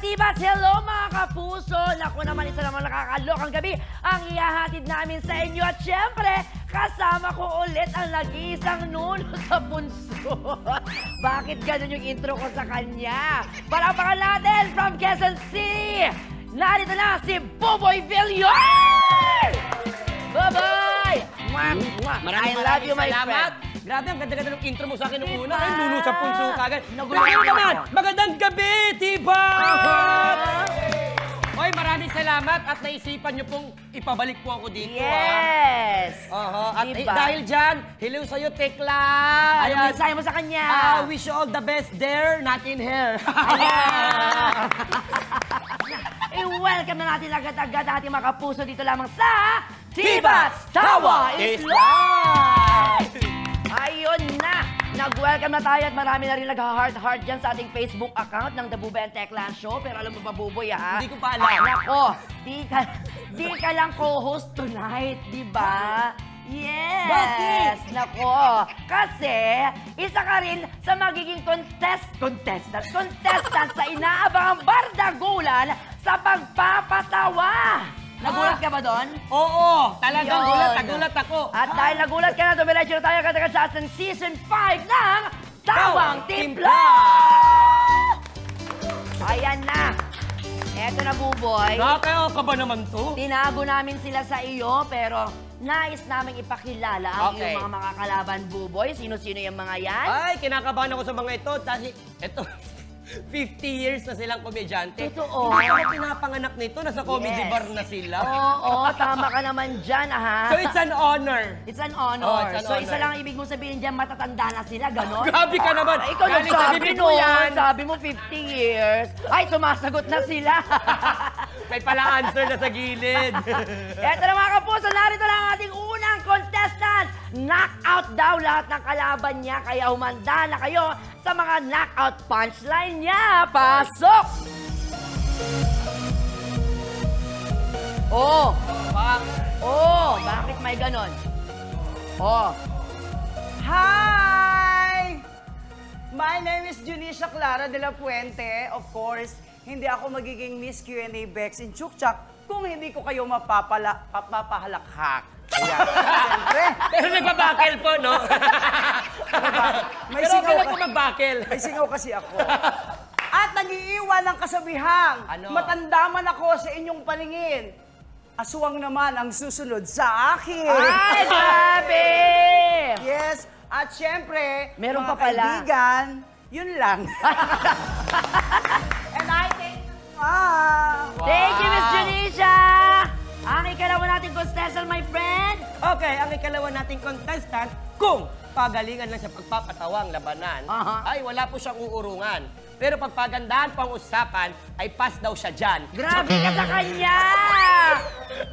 Katibats, hello mga kapuso! Naku naman, isa naman nakakalokang gabi ang ihahatid namin sa inyo. At syempre, kasama ko ulit ang nag-iisang nuno sa punso. Bakit ganun yung intro ko sa kanya? Parapakan natin from Quezon City! Narito na si Buboy Villar! Bye-bye! I love you, my friend. Grabe, ang ganda-ganda ng intro mo sa akin nung una. Ay, nuno sa punso kagad. Ngayon naman, magandang gabi, Tibat! Hoy, maraming salamat at naisipan niyo pong ipabalik po ako dito. Yes! At dahil dyan, hello sa'yo, Tekla. Anong mensahe mo sa kanya? Wish you all the best there, not in here. I-welcome na natin agad-agad ating mga kapuso dito lamang sa Tibat's Tawa is Live! Ayun na! Nag-welcome na tayo at marami na rin nag-heart-heart dyan sa ating Facebook account ng The Buboy and Tekla Show. Pero alam mo ba, Buboy, ha? Hindi ko pa alam. Nako, di ka lang co-host tonight, di ba? Yes! Bakit? Nako, kasi isa ka rin sa magiging contestant sa inaabangang bardagulan sa pagpapatawa. Nagulat ka ba doon? Oo, talagang nagulat ako. At dahil nagulat ka na, dumiretso na tayo agad sa ating Season 5 ng Tawang Timpla! Ayan na. Eto na, Buboy. Nakakaya ka ba naman to? Tinago namin sila sa iyo, pero nais namin ipakilala ang iyong mga makakalaban, Buboy. Sino-sino yung mga yan? Ay, kinakabahan ako sa mga ito. Dahil, ito, 50 years na silang komedyante. Totoo. Hindi ako pinapanganak nito. Nasa comedy bar na sila. Oo, tama ka naman dyan, ha? So, it's an honor. It's an honor. Oh, it's an So, honor. isa lang ang ibig mong sabihin dyan, matatanda na sila, gano'n? Grabe ka naman. Ay, ikaw Galing sa nagsabi bibig mo nun. yan. Sabi mo 50 years. Ay, sumasagot na sila. May pala answer na sa gilid. Eto na mga kapuso, narito lang ang ating unang contestant. Knockout daw lahat ng kalaban niya, kaya humanda na kayo sa mga knockout punchline niya. Pasok! Oh! Oh! Bakit may ganon? Oh! Hi! My name is Junisha Clara de la Puente. Of course, hindi ako magiging Miss Q&A Bex in Chukchak kung hindi ko kayo mapapahalakhak. Ayan, siyempre. Pero nagbabakel po, no? May Pero singaw kailan po magbakel? May singaw kasi ako. At nag-iiwan ng kasabihang, Ano? matanda man ako sa inyong paningin. Aswang naman ang susunod sa akin. Ay, grabe! Yes, at siyempre, Meron mga pa pala. kaibigan, yun lang. And I thank you, Ma. Thank you, Miss Janisha! Ang ikalawa nating contestant, my friend. Okay, ang ikalawa nating contestant, kung pagalingan lang sa pagpapatawa ang labanan, ay wala po siyang uurungan. Pero pag pagandahan pang usapan, ay pass daw siya dyan. Grabe ka sa kanya!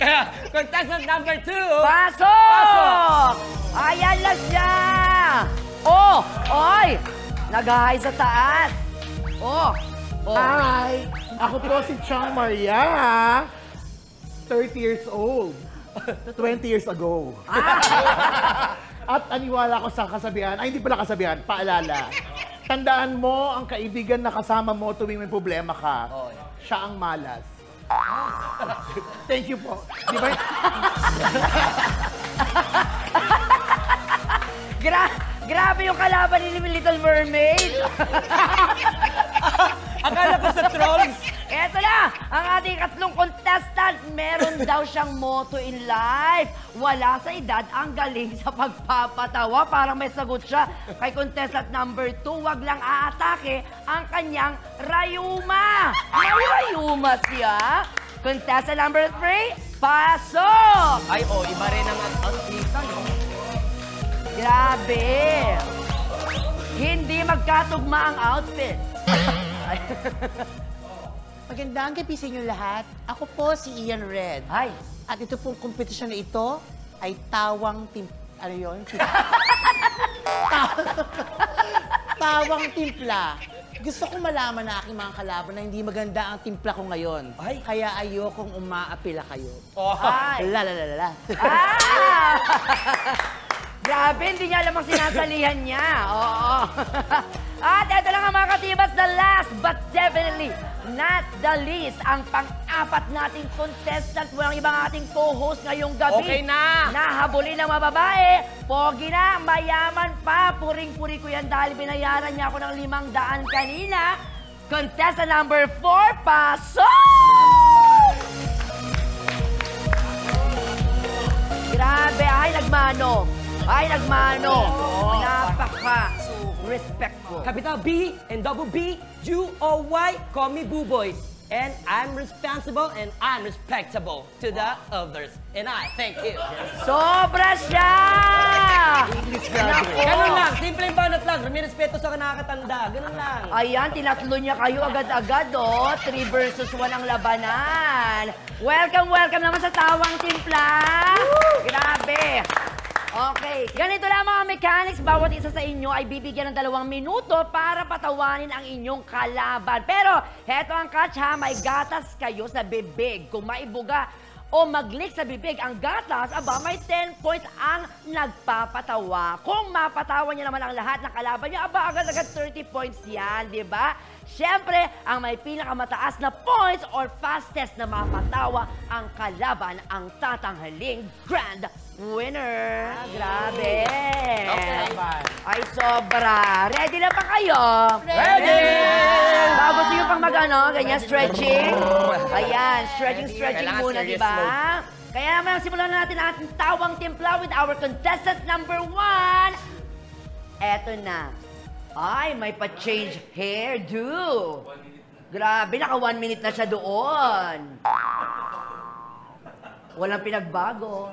Kaya, contestant number 2. Pasok! Pasok! Ayan na siya! Oh! Oy! Nag-hi sa taas. Oh! Oh! Hi! Ako po si Chang Maria. 30 years old. 20 years ago. At aniwala ko sa kasabihan, ay hindi pala kasabihan, paalala. Tandaan mo ang kaibigan na kasama mo tuwing may problema ka. Siya ang malas. Thank you po. Di ba? Grabe yung kalaban ni Little Mermaid. Akala ko sa trolls. Eto na, ang ating katlong contestant. Meron daw siyang motto in life. Wala sa edad, ang galing sa pagpapatawa. Parang may sagot siya kay contestant number 2. Wag lang aatake ang kanyang rayuma. May rayuma siya. Contestant number 3, pasok! Ay, iba rin ang outfita, no? Grabe! Hindi magkatugma ang outfit. Magandang gabi sa inyo lahat. Ako po si Ian Red. Ay! At ito pong kompetisyon na ito ay tawang ano yun? Tawang timpla. Gusto ko malaman na aking mga kalaban na hindi maganda ang timpla ko ngayon. Ay. Kaya ayokong umaapila kayo. Ay! La. Ah! Grabe, hindi niya alam ang sinasalihan niya. Oo. At ito lang ang mga katibas, the last but definitely not the least, ang pang-apat nating contestant, walang ibang ating co-host ngayong gabi. Okay na. Nahabulin ng mga babae, pogi na, mayaman pa, puring-puri ko yan dahil binayaran niya ako ng 500 kanina. Contestant number 4, pasok! Grabe, ay nagmano. Ay nagmano. Napaka-respectful. Capital B and double B, U-O-Y, call me Buboy. And I'm responsible and I'm respectable to the others. And I thank you. Sobra siya! Nako. Ganun lang, simpleng banat lang. May respeto sa nakakatanda. Ganun lang. Ayan, tinatlo niya kayo agad-agad, oh. 3 versus 1 ang labanan. Welcome, welcome naman sa Tawang Timpla. Grabe. Okay, ganito lang mga mechanics. Bawat isa sa inyo ay bibigyan ng 2 minuto para patawanin ang inyong kalaban. Pero, heto ang catch ha, may gatas kayo sa bibig. Kung maibuga o mag-leak sa bibig ang gatas, aba may 10 points ang nagpapatawa. Kung mapatawa niya naman ang lahat ng kalaban niya, aba agad-agad 30 points yan, di ba? Siyempre, ang may pinakamataas na points or fastest na mapatawa ang kalaban ang tatanghaling grand winner. Grabe! Okay. Ay, sobra. Ready na ba kayo? Ready! Bago gusto nyo pang mag-ano, ganyan, stretching. Ayan, stretching Kailangan muna, di serious ba? mode. Kaya naman, simulan na natin ang ating Tawang Timpla with our contestant number 1. Eto na. Ay, may pa-change hairdo. Grabe, naka 1 minute na siya doon. Walang pinagbago.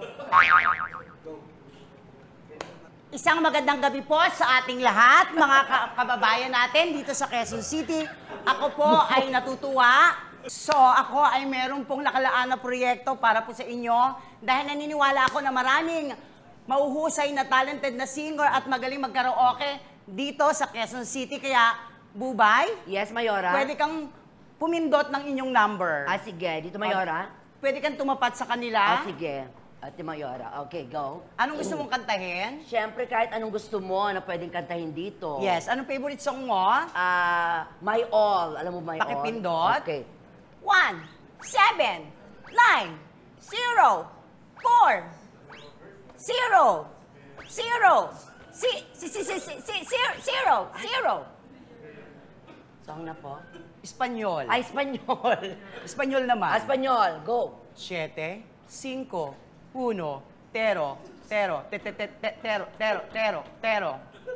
Isang magandang gabi po sa ating lahat, mga kababayan natin dito sa Quezon City. Ako po ay natutuwa. So, ako ay meron pong nakalaan na proyekto para po sa inyo dahil naniniwala ako na maraming mauhusay na talented na singer at magaling magkaraoke dito sa Quezon City. Kaya, Bubay, Yes, Mayora? pwede kang pumindot ng inyong number. Ah, sige. Dito, Mayora? Pwede kang tumapat sa kanila. Ah, sige. Ate Mayora. Okay, go. Anong gusto mong kantahin? Siyempre, kahit anong gusto mo na pwedeng kantahin dito. Yes. Anong favorite song mo? My All. Alam mo, My All? Pakipindot. Okay. 1, 7, 9, 0, 4, 0, 0, 0. Song na po. Espanyol. Ay, Espanyol. Espanyol naman. Espanyol. Go. 7, 5, 1, 0, 0, tero.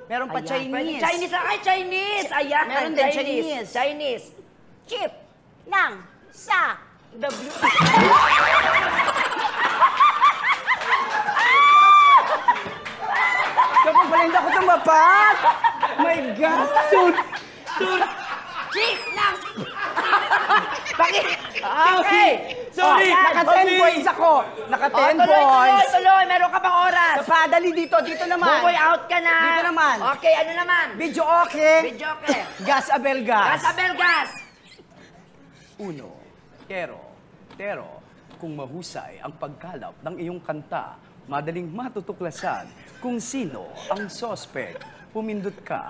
Meron pa Ayan, Chinese. pwede Chinese. Ay, Chinese. Ayan, Meron din Chinese. Chinese. Chip ng sa W. Kapag pala hindi ako tumapat. My God. Chip lang. Okay. Sorry. Naka 10 points ako. Naka 10 points. Tuloy. Meron ka pang oras. Padali dito naman. Buboy, out ka na. Dito naman. Okay, ano naman? Video okay. Video okay. Gas Abel gas. Casabel gas. 1. Pero, kung mahusay ang pagkalap ng iyong kanta, madaling matutuklasan kung sino ang sospek. Pumindot ka.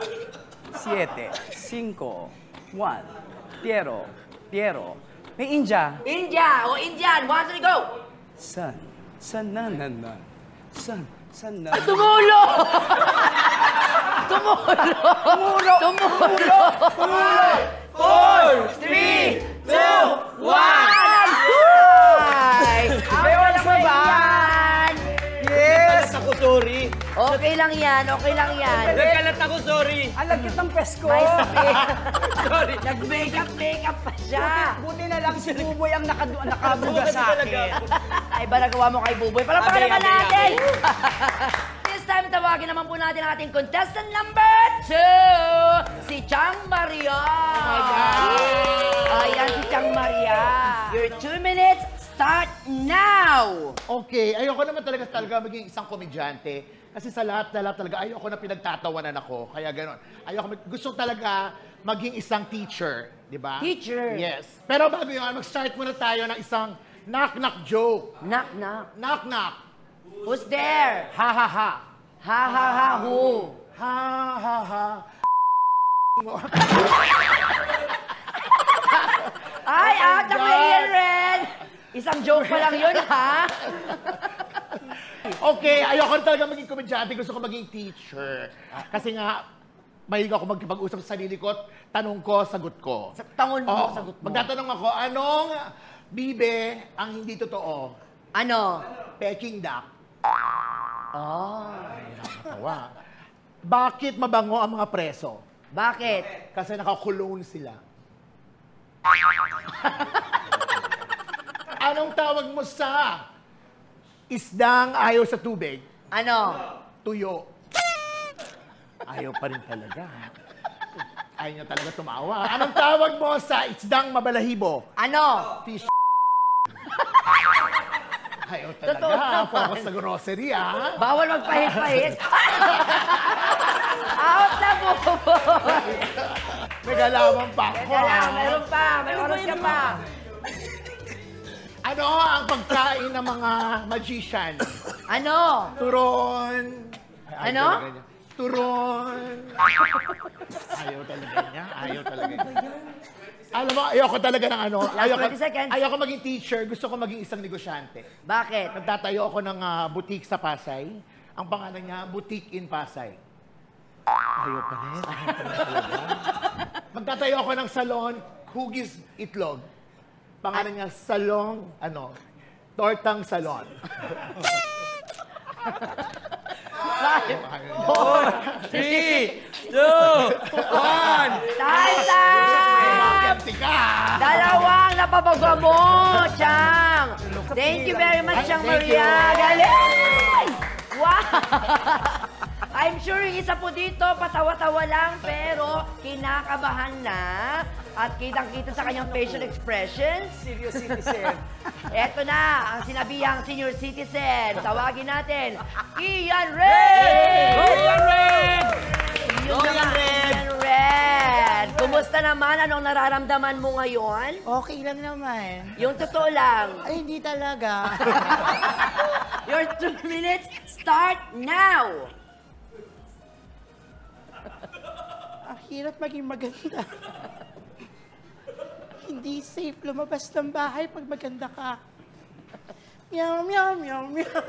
7, 5, 1. Piero. May India. India. O Indian. 1, 3, go. San na. Ay, tumulo! Tumulo! 4, 3, 2, 1! May oras na ba? Yes! Ako, sorry. Okay lang yan. Nagkalat ako, sorry. Ang lagkit ng pesko. May sakit. Sorry. Nag-makeup pa siya. Buti na lang si Buboy ang nakabuga sa akin. Ay, ba nagawa mo kay Buboy? Palakpakan naman Abi. natin! This time, tawagin naman po natin ang ating contestant number 2, si Chang Maria. Oh my God! Ayan, si Chang Maria. Your 2 minutes start now! Okay, ayoko naman talaga maging isang komedyante. Kasi sa lahat talaga, ayoko na pinagtatawanan ako. Kaya gano'n. Gusto talaga maging isang teacher, di ba? Teacher? Yes. Pero bago yun, mag-start muna tayo ng isang knock-knock joke. Knock, knock. Knock-knock. Who's there? Ha-ha-ha. Ha, who? Ha-ha-ha. Ay, out na Ian Ren! Isang joke pa lang yun, ha? Okay, ayoko na talaga maging komedyante. Gusto ko maging teacher. Kasi nga, mahilig ako magkipag-usap sa sarili ko. Tanong ko, sagot ko. Tangon mo, Oo, sagot mo. magtatanong ako, anong bibe ang hindi totoo? Ano? Peking duck. Oh. Nakakatawa. Bakit mabango ang mga preso? Bakit? Kasi nakakulone sila. Anong tawag mo sa isdang ayaw sa tubig? Ano? Tuyo. Ayaw pa rin talaga. Ayaw niya talaga tumawa. Anong tawag mo sa isdang mabalahibo? Ano? Fish. Ayaw Totoo talaga. naman. Focus sa grocery, ah. Bawal magpahit-pahit. Out na po! May galaman pa ako, Teka lang, ah. meron pa. May oras ka pa. Ano ang pagkain ng mga magician? Ano? Turon. Ay, Ano? talaga niya. Turon. Ayaw talaga niya. Ayaw talaga niya. Alam mo, ayoko talaga ng ano. Ayoko, 20 seconds. ayoko maging teacher. Gusto ko maging isang negosyante. Bakit? Nagtatayo ako ng boutique sa Pasay. Ang pangalan niya, Boutique in Pasay. Ayaw pa rin. Ayaw pa rin talaga. Magtatayo ako ng salon, Hugis Itlog. Pangalan niya, Salong, Tortang Salon. 3, 2, 1. Time! Empty ka! Dalawang napabaga mo, Chang! Thank you very much, Chang Thank you. Maria. Galing! Wow! I'm sure yung isa po dito, patawa-tawa lang, pero kinakabahan na. At kitang-kita sa kanyang facial expressions. Serious citizen. Eto na, ang sinabihang senior citizen. Tawagin natin, Ian Red! Ian Red! Yun na nga, Ian Red! Kumusta naman? Anong nararamdaman mo ngayon? Okay lang naman. Yung totoo lang. Ay, hindi talaga. Your 2 minutes start now! Ang hirap maging maganda. Hindi safe lumabas ng bahay pag maganda ka. Meow, meow, meow, meow.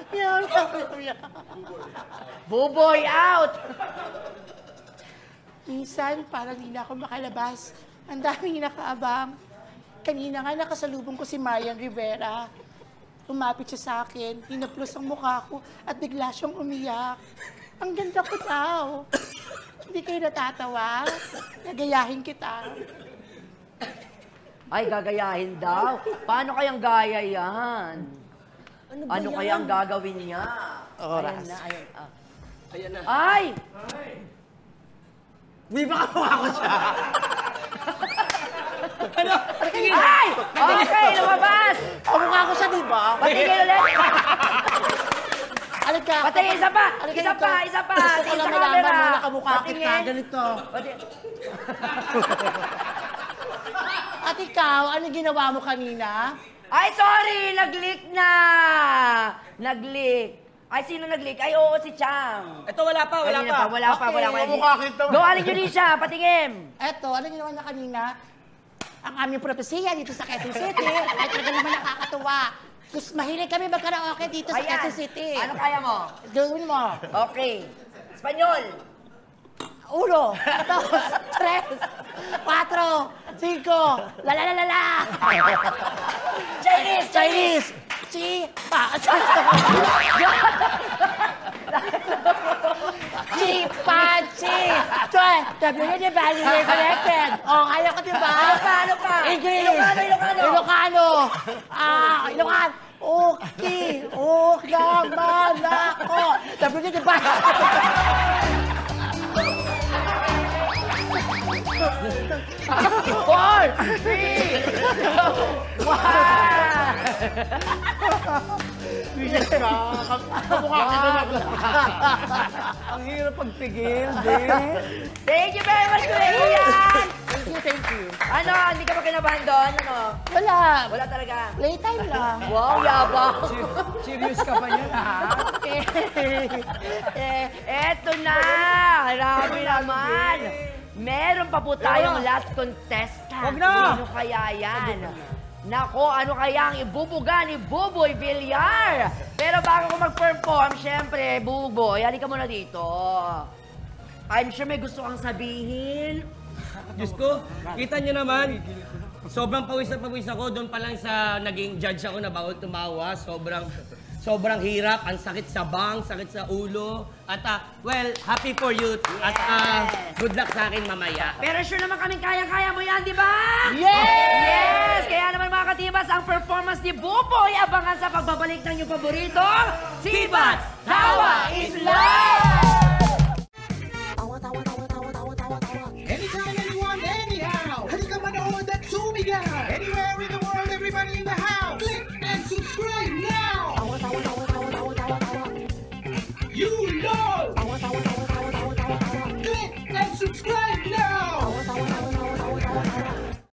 Meow, meow, meow. Buboy out! Minsan, parang hindi na ako makalabas. Ang daming nakaabang. Kanina nga nakasalubong ko si Marian Rivera. Umapit siya sa akin, hinaplos ang mukha ko, at bigla siyang umiyak. Ang ganda ko daw. Hindi kayo natatawa? Nagayahin kita. Ay, gagayahin daw. Paano kayang gaya yan? Ano kayang gagawin niya? Oras. Ayan na, ayan. Ah. Ayan na. Ay! Uy, baka mukha ko siya. Ano? Ay! Okay, lumabas! Kamukha ko siya, di ba? Patingin ulit! Alag ka. Patingin, isa pa! Halika Isa dito. pa! Isa pa! Gusto ko Tingin lang sa malaman camera! mo na kamukha kita. Patingin. Ganito. Pati- At ikaw, ano ginawa mo kanina? Ay, sorry! Nag-leak na! Nag-leak. Ay, sino nag-leak? Ay, oo, si Chang. Ito, wala pa, wala Kanina pa. Wala pa, wala pa. Kamukha kita. Go, Aling Junisha, patingin. Eto, ano ginawa niya kanina? Ang aming propesya dito sa Quezon City ay talaga naman nakakatuwa. Gusto mahilig kami magkaraoke dito sa Quezon City. Ano kaya mo? Gawin mo. Okay. Espanyol. 1, 2, 3, 4, 5, la la la la la. Chinese! Chinese. Chi, pa, chi, pa, chi. Choy, W na value we're connected. Oh, kaya ko diba? Ano pa? Ano pa? English. Ilocano, Ilocano. Ilocano. Ilocan. Okay. Naman ako. W na value. 4, 3, 2, 1. Kamukha kita na. Ang hirap pagpigil, din. Thank you very much, Kuya Ian! Thank you. Ano, hindi ka ba kinabahan doon? Ano? Wala. Wala talaga. Playtime lang. Wow, yabang. Serious ka pa niyan, ha? Eto na! Grabe naman! meron pa po tayong last contestant. Wag na! Ano kaya yan? Nako, ano kaya ang ibubuga ni Buboy Villar? Pero bago ko mag-perform, syempre, Buboy, halika muna dito. I'm sure may gusto kang sabihin. Diyos ko, kita niyo naman, sobrang pawis na pawis ako. Doon pa lang sa naging judge ako na bawal tumawa. Sobrang hirap, ang sakit sa bang, sakit sa ulo. At well, happy for you. At good luck sa akin mamaya. Pero sure naman kaming kaya-kaya mo yan, di ba? Yes! Yes! Kaya naman mga katibas, ang performance ni Buboy, abangan sa pagbabalik ng iyong paborito, Tibats Tawa is Love! Anytime, anyone, anyhow. Halika manood at sumigaw. Anywhere in the world, everybody in the house. Click and subscribe now. You know. Click and subscribe now.